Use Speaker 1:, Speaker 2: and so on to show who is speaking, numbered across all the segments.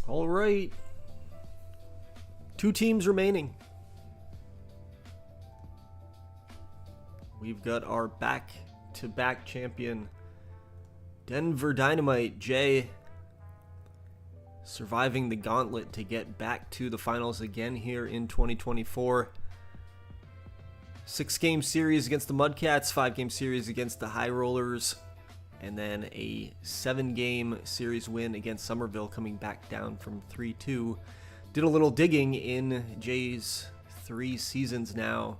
Speaker 1: All right. 2 teams remaining. We've got our back-to-back champion, Denver Dynamite, Jay, surviving the gauntlet to get back to the finals again here in 2024. 6-game series against the Mudcats, 5-game series against the High Rollers, and then a 7-game series win against Somerville, coming back down from 3-2. Did a little digging in Jay's 3 seasons now,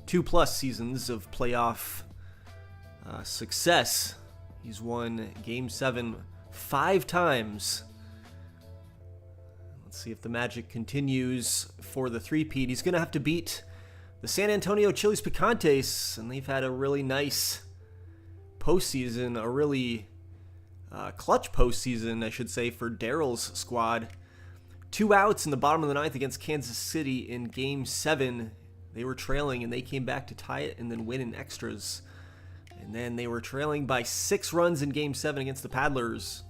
Speaker 1: 2+ seasons of playoff success. He's won Game 7 5 times. Let's see if the magic continues for the three-peat. He's going to have to beat the San Antonio Chiles Picantes, and they've had a really nice postseason, a really clutch postseason, I should say, for Daryl's squad. 2 outs in the bottom of the 9th against Kansas City in Game 7. They were trailing, and they came back to tie it and then win in extras. And then they were trailing by 6 runs in Game 7 against the Paddlers,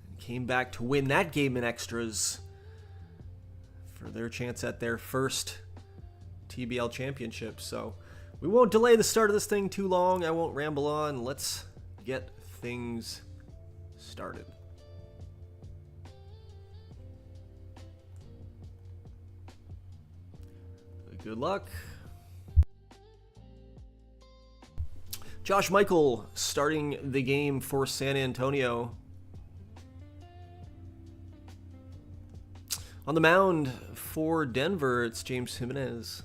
Speaker 1: and came back to win that game in extras for their chance at their first TBL championship. So we won't delay the start of this thing too long. I won't ramble on. Let's get things started. Good luck. Josh Michael starting the game for San Antonio. On the mound for Denver, it's James Jimenez.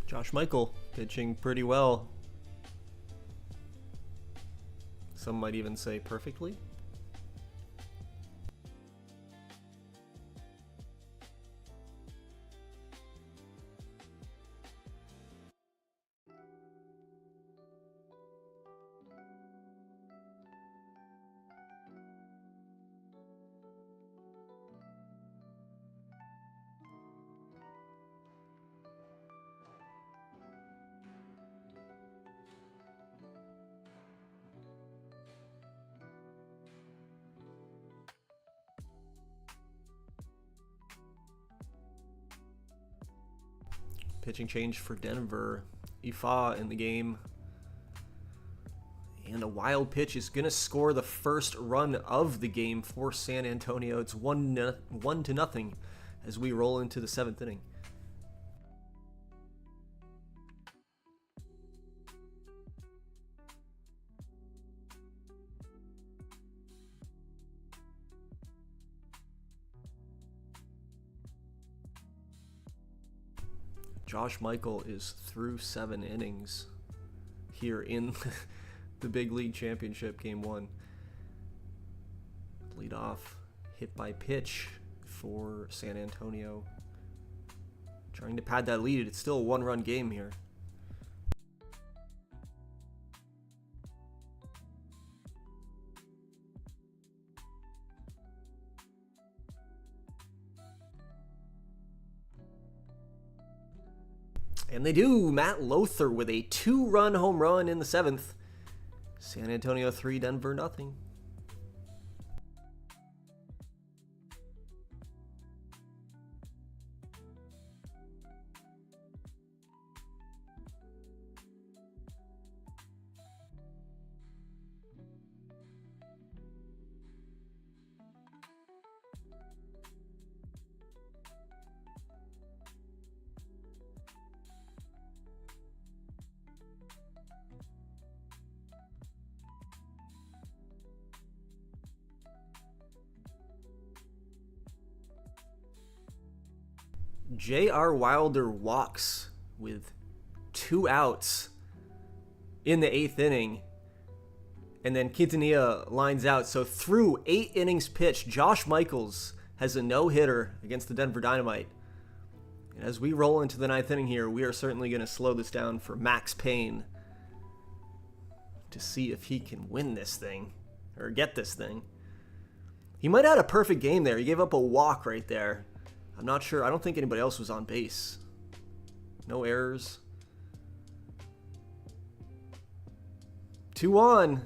Speaker 1: Josh Michael pitching pretty well. Some might even say perfectly. Pitching change for Denver. Ifa in the game. And a wild pitch is going to score the first run of the game for San Antonio. It's 1-0 as we roll into the 7th inning. Josh Michael is through 7 innings. here in the Big League Championship Game 1. Lead off hit by pitch for San Antonio. Trying to pad that lead. It's still a one-run game here. And they do. Matt Lothar with a 2-run home run in the 7th. San Antonio 3, Denver nothing. J.R. Wilder walks with 2 outs in the 8th inning. And then Quintanilla lines out. So through 8 innings pitched, Josh Michaels has a no-hitter against the Denver Dynamite. And as we roll into the 9th inning here, we are certainly going to slow this down for Max Payne to see if he can win this thing or get this thing. He might have had a perfect game there. He gave up a walk right there. I'm not sure. I don't think anybody else was on base. No errors. 2-1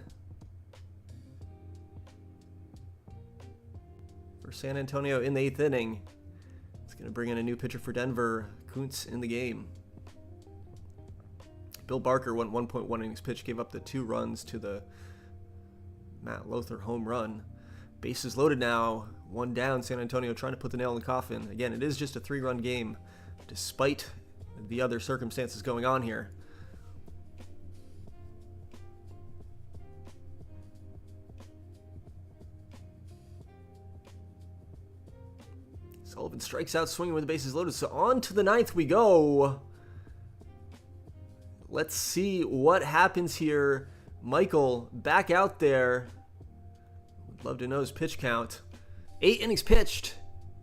Speaker 1: for San Antonio in the 8th inning. It's going to bring in a new pitcher for Denver, Kuntz, in the game. Bill Barker went 1.1 innings pitch, gave up the 2 runs to the Matt Lothar home run. Bases loaded now. 1 down. San Antonio trying to put the nail in the coffin. Again, it is just a 3-run game, despite the other circumstances going on here. Sullivan strikes out swinging with the bases loaded. So on to the 9th we go. Let's see what happens here. Michael back out there. Would love to know his pitch count. 8 innings pitched.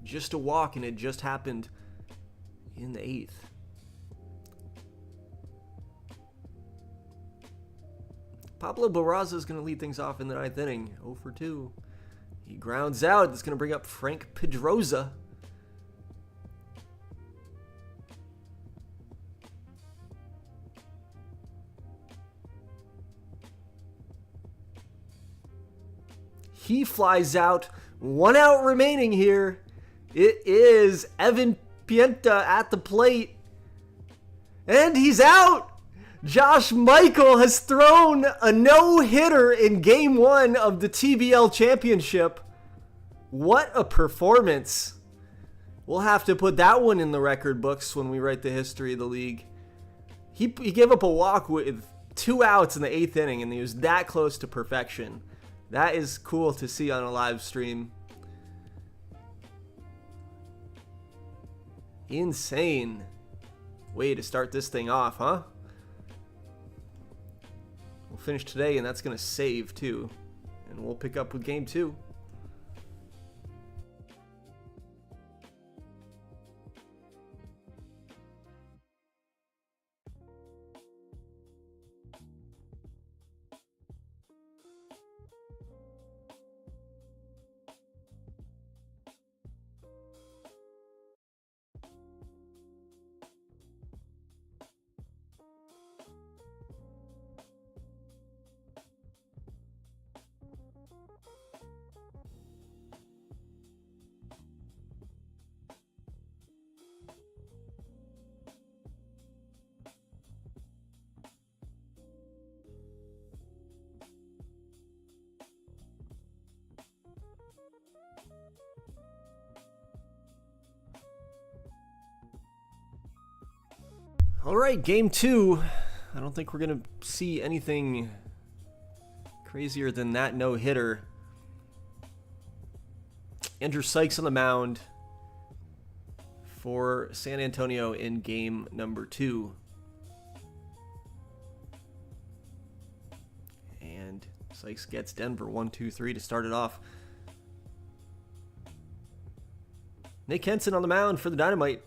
Speaker 1: Just a walk, and it just happened in the 8th. Pablo Barraza is going to lead things off in the 9th inning. 0 for 2. He grounds out. That's going to bring up Frank Pedroza. He flies out. 1 out remaining here. It is Evan Pienta at the plate. And he's out. Josh Michael has thrown a no-hitter in Game 1 of the TBL Championship. What a performance. We'll have to put that one in the record books when we write the history of the league. He gave up a walk with 2 outs in the 8th inning, and he was that close to perfection. That is cool to see on a live stream. Insane way to start this thing off, huh? We'll finish today, and that's going to save too. And we'll pick up with Game 2. All right, Game 2. I don't think we're going to see anything crazier than that no-hitter. Andrew Sykes on the mound for San Antonio in game number 2. Sykes gets Denver 1-2-3 to start it off. Nick Henson on the mound for the Dynamite.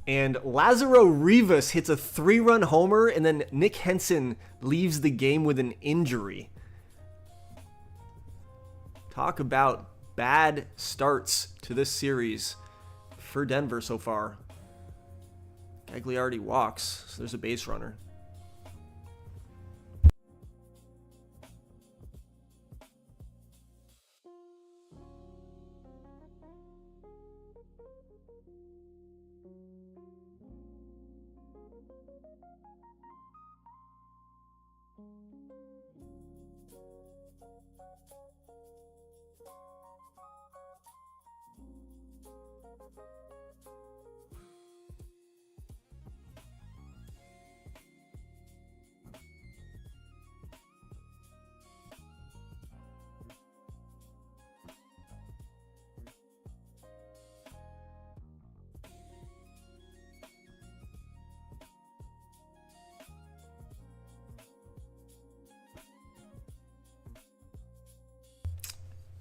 Speaker 1: And Lazaro Rivas hits a 3-run homer, and then Nick Henson leaves the game with an injury. Talk about bad starts to this series for Denver so far. Gagliardi walks, so there's a base runner.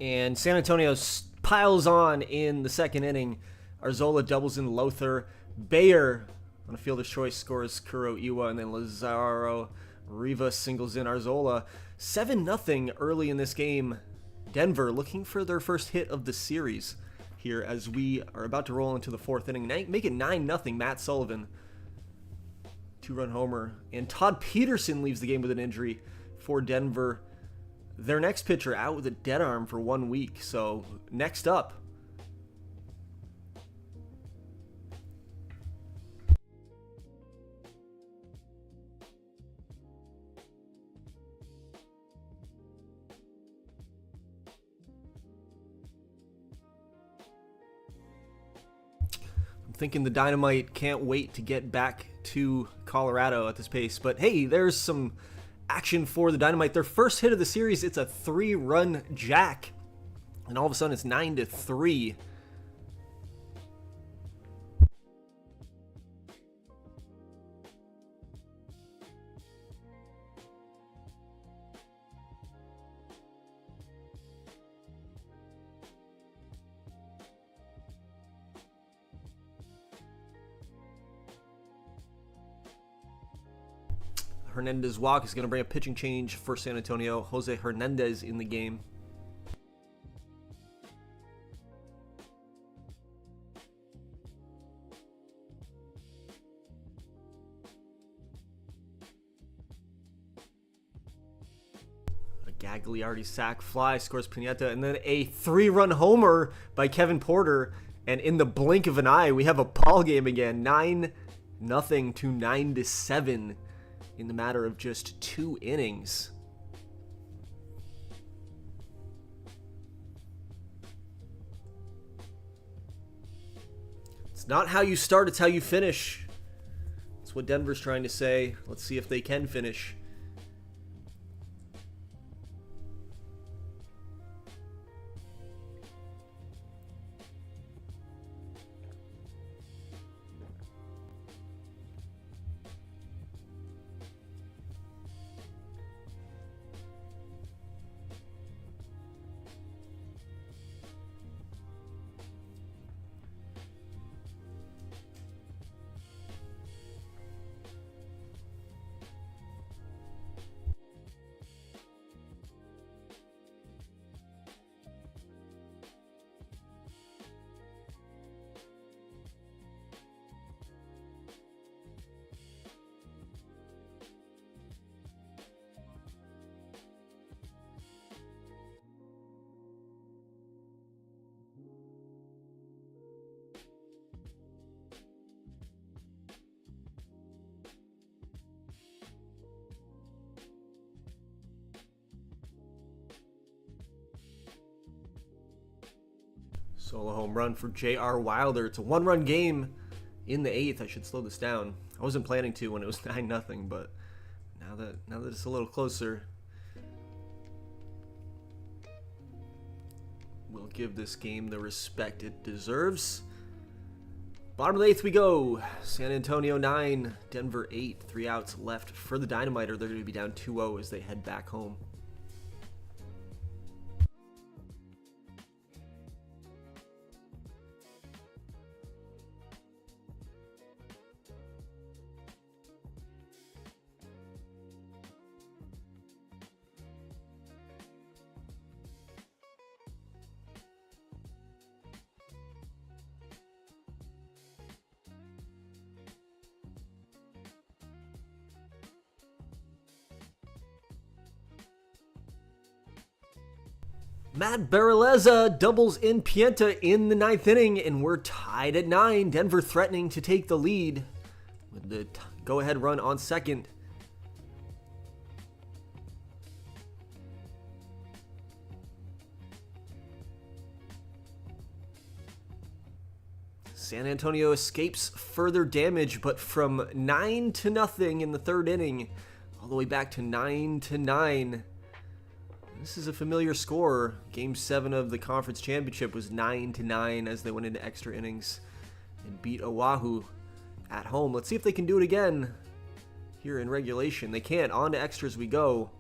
Speaker 1: And San Antonio piles on in the second inning. Arzola doubles in Lothar. Bayer on a fielder's choice scores Kuro Iwa, and then Lazaro Rivas singles in Arzola. 7-0 early in this game. Denver looking for their first hit of the series here as we are about to roll into the fourth inning. Make it 9-0. Matt Sullivan, 2-run homer. And Todd Peterson leaves the game with an injury for Denver. Their next pitcher out with a dead arm for 1 week. So next up, I'm thinking the Dynamite can't wait to get back to Colorado at this pace. But hey, there's some action for the Dynamite. Their first hit of the series, it's a 3-run jack, and all of a sudden it's 9-3. Hernandez walk is going to bring a pitching change for San Antonio. Jose Hernandez in the game. A Gagliardi sac fly scores Pineda, and then a 3-run homer by Kevin Porter. And in the blink of an eye, we have a ball game again. 9-0 to 9-7. In the matter of just 2 innings. It's not how you start, it's how you finish. That's what Denver's trying to say. Let's see if they can finish. Solo home run for J.R. Wilder. It's a 1-run game in the 8th. I should slow this down. I wasn't planning to when it was 9-0, but now that it's a little closer. will give this game the respect it deserves. Bottom of the 8th we go. San Antonio 9, Denver 8. 3 outs left for the Dynamiter. They're going to be down 2-0 as they head back home. Matt Barreleza doubles in Pienta in the 9th inning, and we're tied at 9. Denver threatening to take the lead with the go-ahead run on second. San Antonio escapes further damage, but from 9-0 in the 3rd inning, all the way back to 9-9. This is a familiar score. Game 7 of the conference championship was 9-9 as they went into extra innings and beat Oahu at home. Let's see if they can do it again here in regulation. They can't. On to extras we go.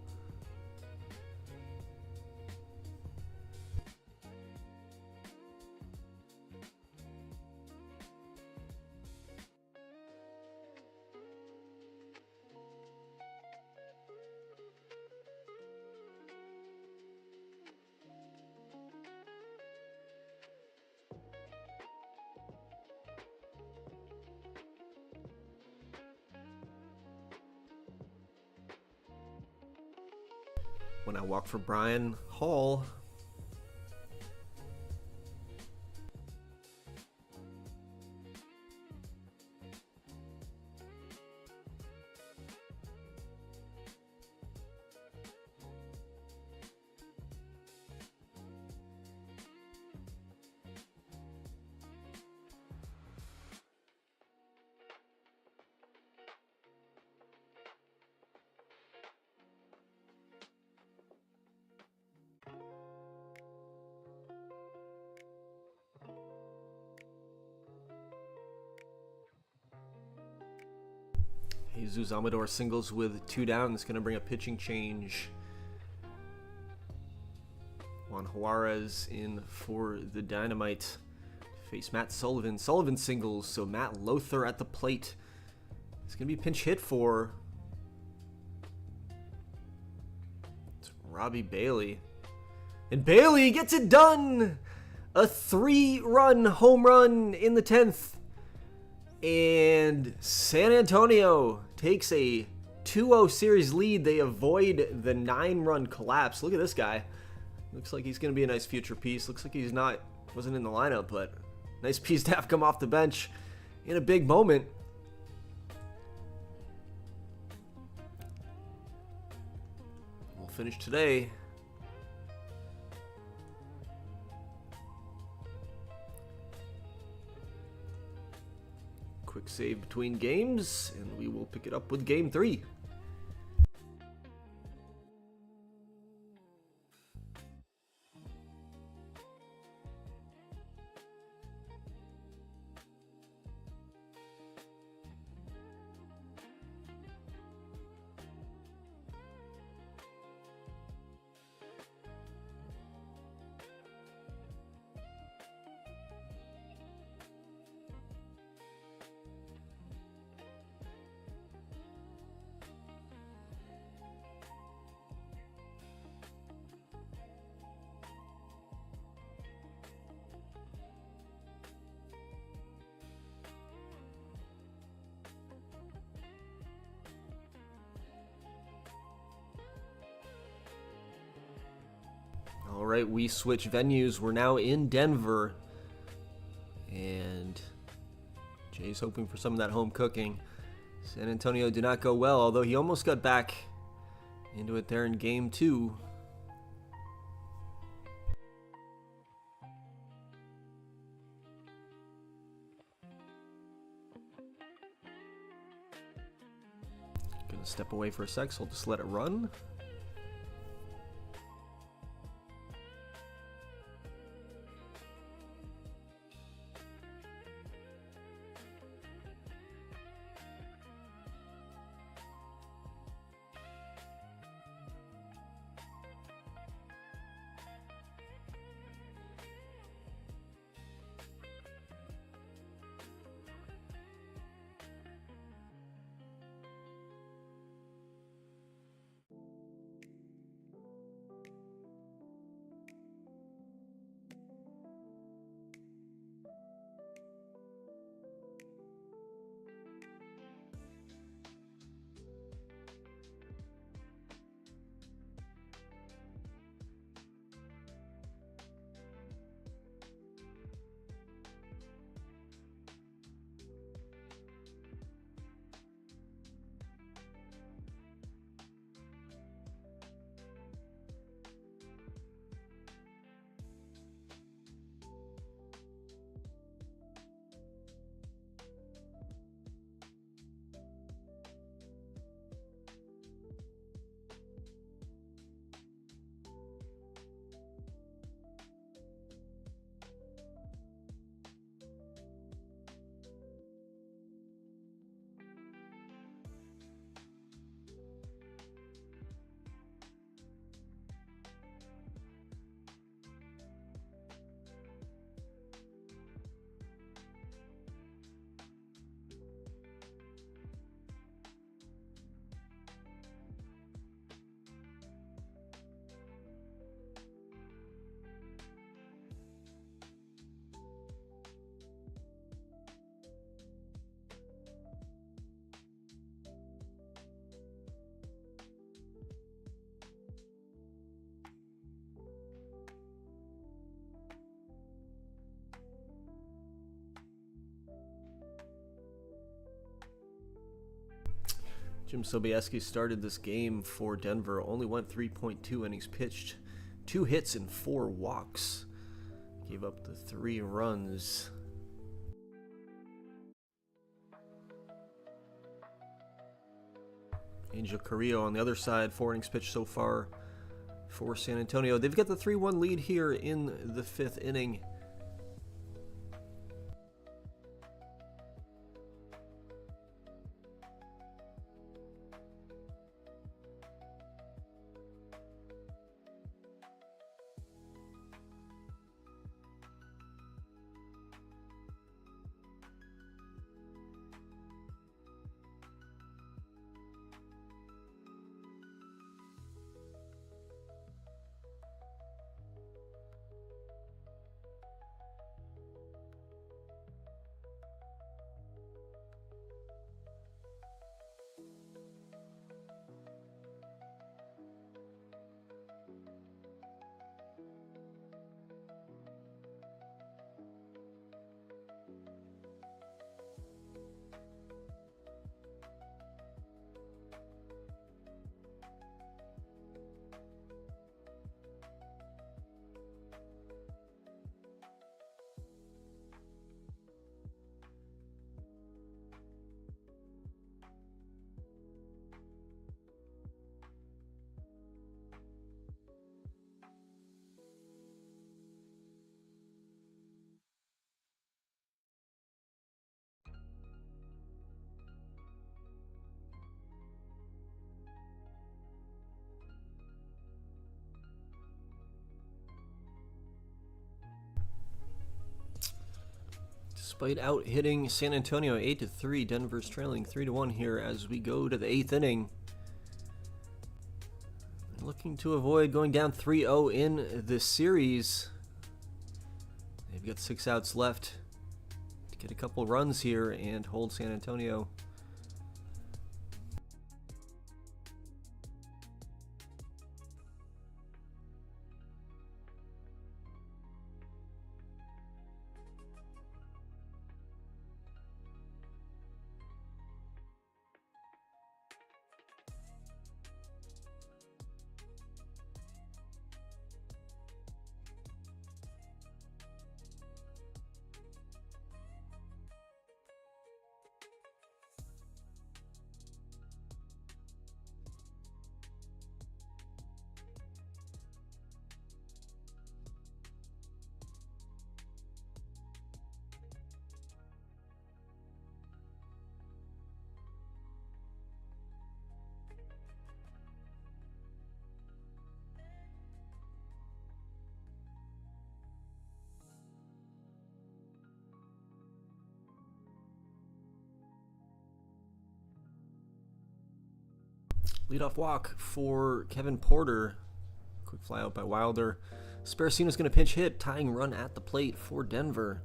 Speaker 1: When I walk for Brian Hall. Jesus Amador singles with 2 down. That's going to bring a pitching change. Juan Juarez in for the Dynamite. Face Matt Sullivan. Sullivan singles, so Matt Lothar at the plate. It's going to be pinch hit for Robbie Bailey. And Bailey gets it done! A 3-run home run in the 10th. And San Antonio takes a 2-0 series lead. They avoid the 9-run collapse. Look at this guy. Looks like he's going to be a nice future piece. Looks like he's wasn't in the lineup, but nice piece to have come off the bench in a big moment. We'll finish today. Quick save between games, and we will pick it up with Game 3. All right, we switch venues. We're now in Denver, and Jay's hoping for some of that home cooking. San Antonio did not go well, although he almost got back into it there in Game 2. Gonna step away for a sec, so I'll just let it run. Jim Sobieski started this game for Denver, only went 3.2 innings pitched, 2 hits and 4 walks. Gave up the 3 runs. Angel Carrillo on the other side, 4 innings pitched so far for San Antonio. They've got the 3-1 lead here in the 5th inning. Despite out hitting San Antonio 8-3, Denver's trailing 3-1 here as we go to the 8th inning. Looking to avoid going down 3-0 in this series. They've got 6 outs left to get a couple runs here and hold San Antonio. Leadoff walk for Kevin Porter. Quick fly out by Wilder. Sparacino's going to pinch hit, tying run at the plate for Denver.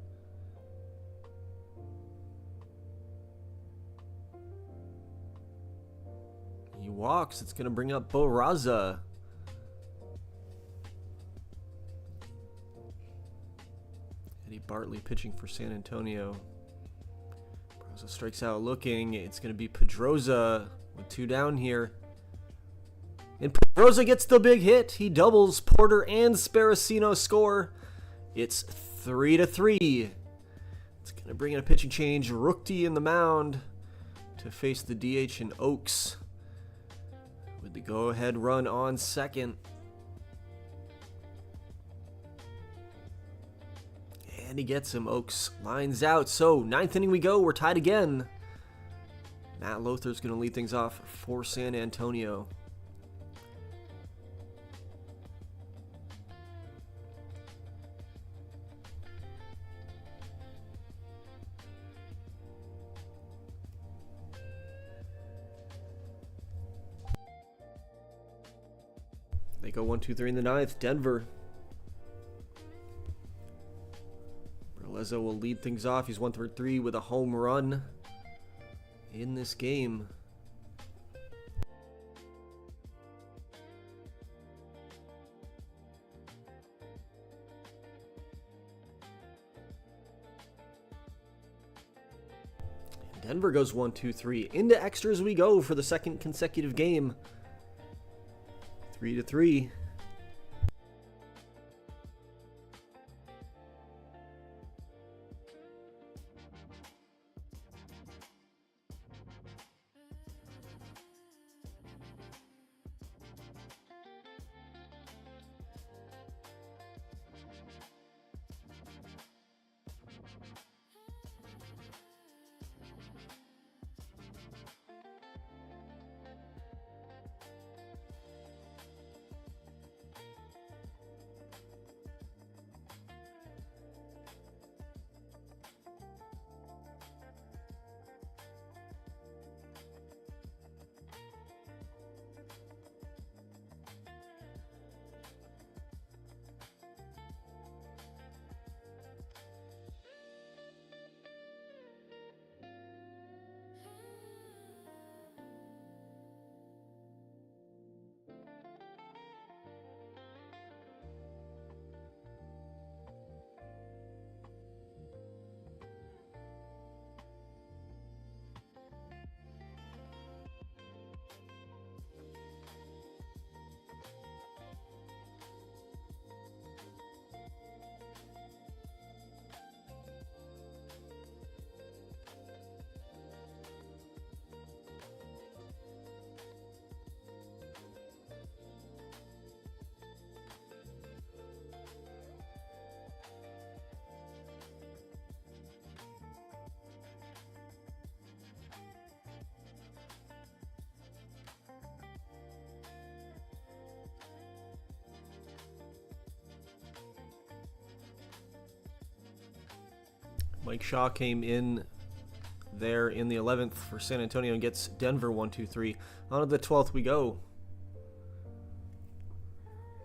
Speaker 1: He walks. It's going to bring up Bo Raza. Eddie Bartley pitching for San Antonio. Pedroza strikes out looking. It's going to be Pedroza with 2 down here. And Pedroza gets the big hit. He doubles. Porter and Sparacino score. It's 3-3. It's going to bring in a pitching change. Rookty in the mound to face the DH in Oaks with the go-ahead run on second. And he gets him. Oaks lines out. So 9th inning we go. We're tied again. Matt Lothar's going to lead things off for San Antonio. They go 1-2-3 in the 9th. Denver. Berlezzo will lead things off. He's 1-3 with a home run in this game. Denver goes 1-2-3. Into extras we go for the second consecutive game. 3-3. Mike Shaw came in there in the 11th for San Antonio and gets Denver 1-2-3. On to the 12th we go.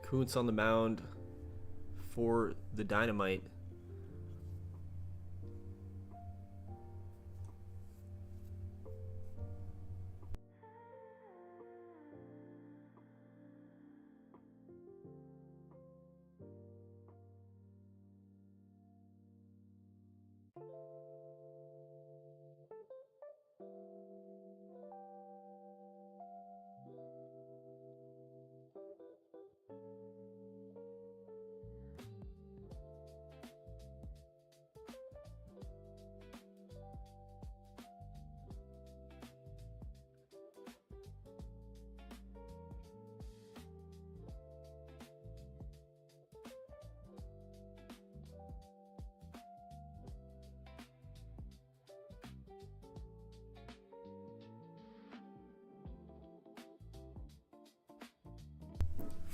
Speaker 1: Kuntz on the mound for the Dynamite.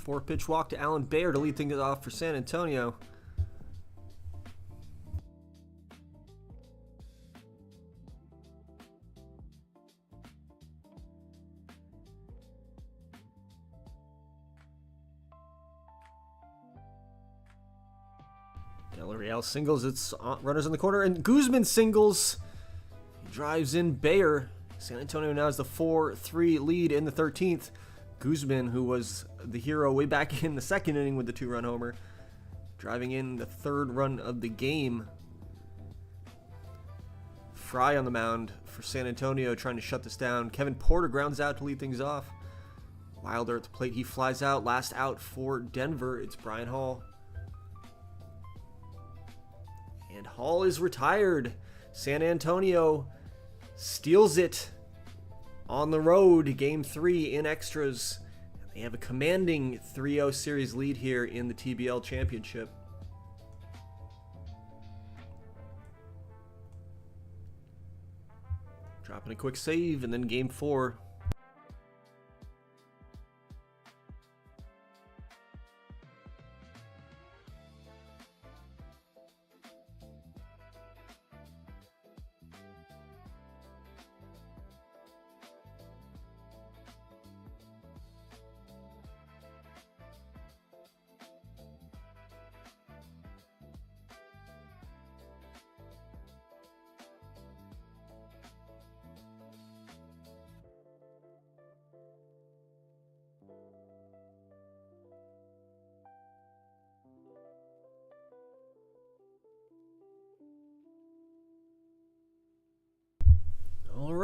Speaker 1: Four-pitch walk to Alan Bayer to lead things off for San Antonio. Del Real singles, it's runners in the corner, and Guzman singles. He drives in Bayer. San Antonio now has the 4-3 lead in the 13th. Guzman, who was the hero way back in the second inning with the two-run homer, driving in the third run of the game. Fry on the mound for San Antonio trying to shut this down. Kevin Porter grounds out to lead things off. Wilder at the plate, he flies out. Last out for Denver, it's Brian Hall. And Hall is retired. San Antonio steals it on the road, Game 3 in extras. They have a commanding 3-0 series lead here in the TBL Championship. Dropping a quick save, and then Game 4.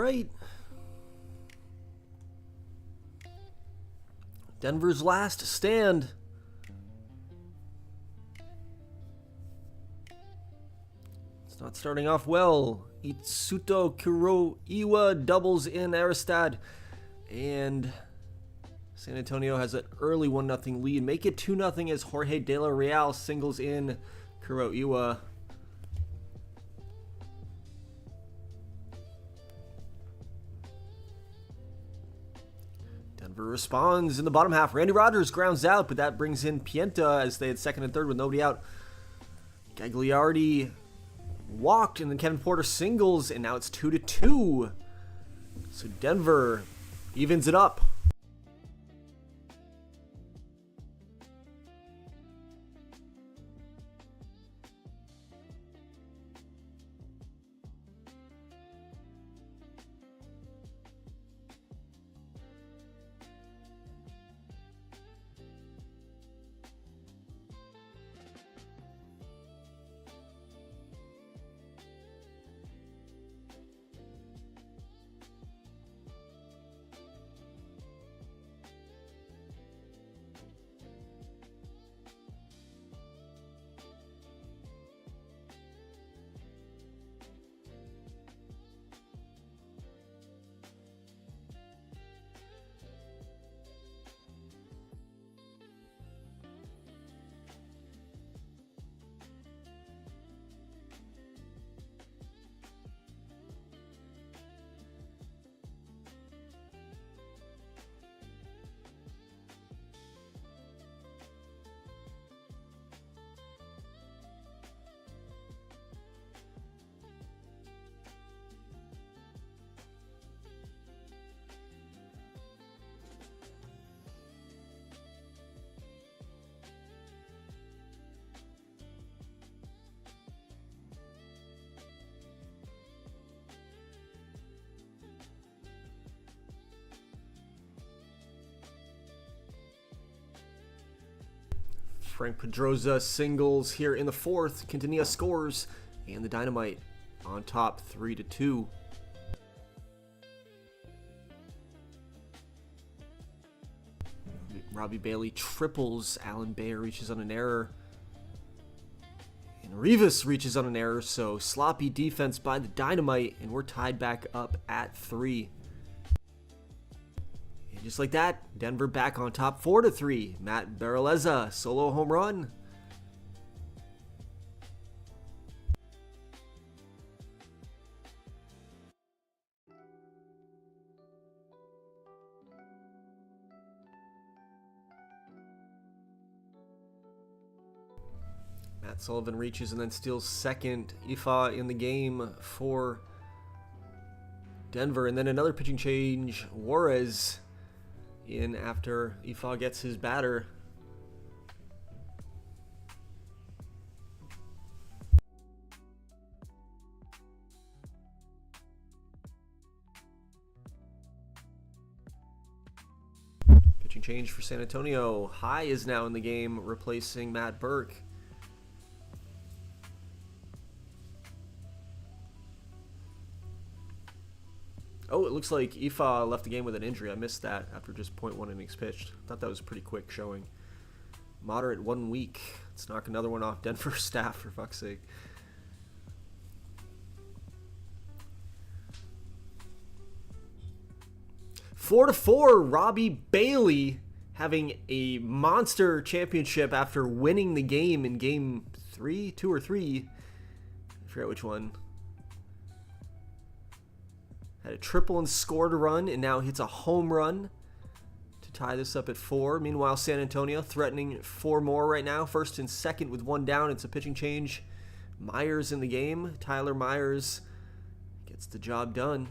Speaker 1: right. Denver's last stand. It's not starting off well. Itsuto Kuroiwa doubles in Aristad. And San Antonio has an early 1-0 lead. Make it 2-0 as Jorge De La Real singles in Kuroiwa. Denver responds in the bottom half. Randy Rogers grounds out, but that brings in Pienta as they had second and third with nobody out. Gagliardi walked, and then Kevin Porter singles, and now it's 2-2. So Denver evens it up. Frank Pedroza singles here in the fourth. Quintanilla scores, and the Dynamite on top 3-2. Robbie Bailey triples. Alan Bayer reaches on an error. And Rivas reaches on an error, so sloppy defense by the Dynamite, and we're tied back up at 3. And just like that, Denver back on top 4-3. Matt Barreleza, solo home run. Matt Sullivan reaches and then steals second. Ifa in the game for Denver. And then another pitching change. Juarez in after Ifa gets his batter. Pitching change for San Antonio. High is now in the game, replacing Matt Burke. Oh, it looks like Ifa left the game with an injury. I missed that after just 0.1 innings pitched. I thought that was a pretty quick showing. Moderate 1 week. Let's knock another one off Denver staff, for fuck's sake. Four to 4, Robbie Bailey having a monster championship after winning the game in game 2 or 3. I forget which one. Had a triple and scored a run, and now hits a home run to tie this up at 4. Meanwhile, San Antonio threatening 4 more right now. First and second with 1 down. It's a pitching change. Myers in the game. Tyler Myers gets the job done.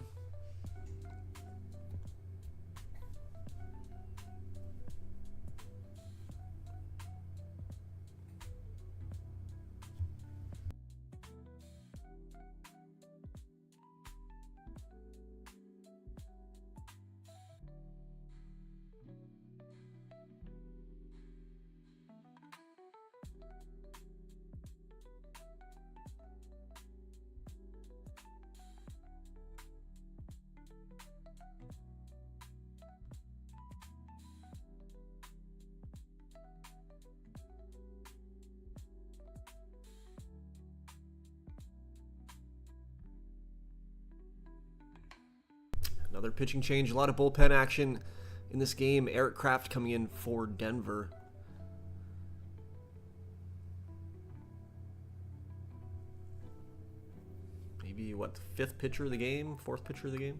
Speaker 1: Another pitching change. A lot of bullpen action in this game. Erik Kraft coming in for Denver. Maybe, what, the fifth pitcher of the game? Fourth pitcher of the game?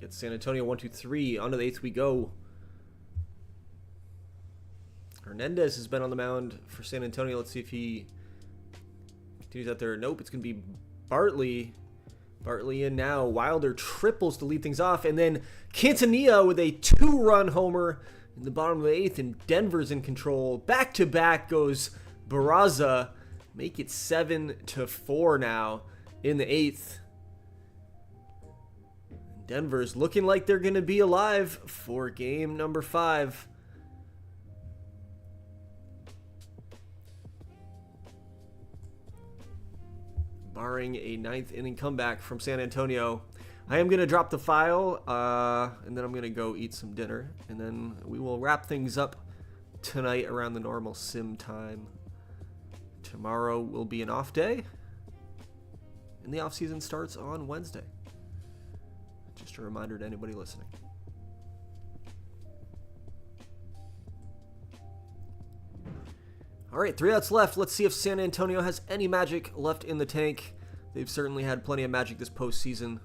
Speaker 1: Get San Antonio 1-2-3. On to the eighth we go. Hernandez has been on the mound for San Antonio. Let's see if he continues out there. Nope, it's going to be Bartley. Bartley in now. Wilder triples to lead things off. And then Quintanilla with a 2-run homer in the bottom of the eighth. And Denver's in control. Back-to-back goes Barraza. Make it 7-4 now in the eighth. Denver's looking like they're going to be alive for game number 5. Barring a 9th inning comeback from San Antonio. I am going to drop the file, and then I'm going to go eat some dinner. And then we will wrap things up tonight around the normal sim time. Tomorrow will be an off day, and the off season starts on Wednesday. Just a reminder to anybody listening. All right, 3 outs left. Let's see if San Antonio has any magic left in the tank. They've certainly had plenty of magic this postseason.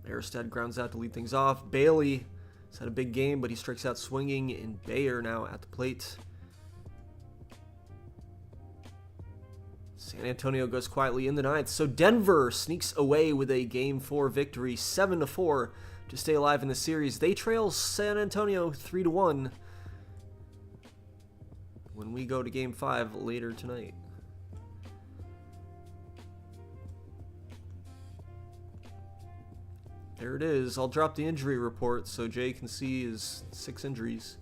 Speaker 1: Aristad grounds out to lead things off. Bailey has had a big game, but he strikes out swinging, and Bayer now at the plate. San Antonio goes quietly in the 9th. So Denver sneaks away with a Game 4 victory, 7-4 to stay alive in the series. They trail San Antonio 3-1 when we go to Game 5 later tonight. There it is. I'll drop the injury report so Jay can see his 6 injuries.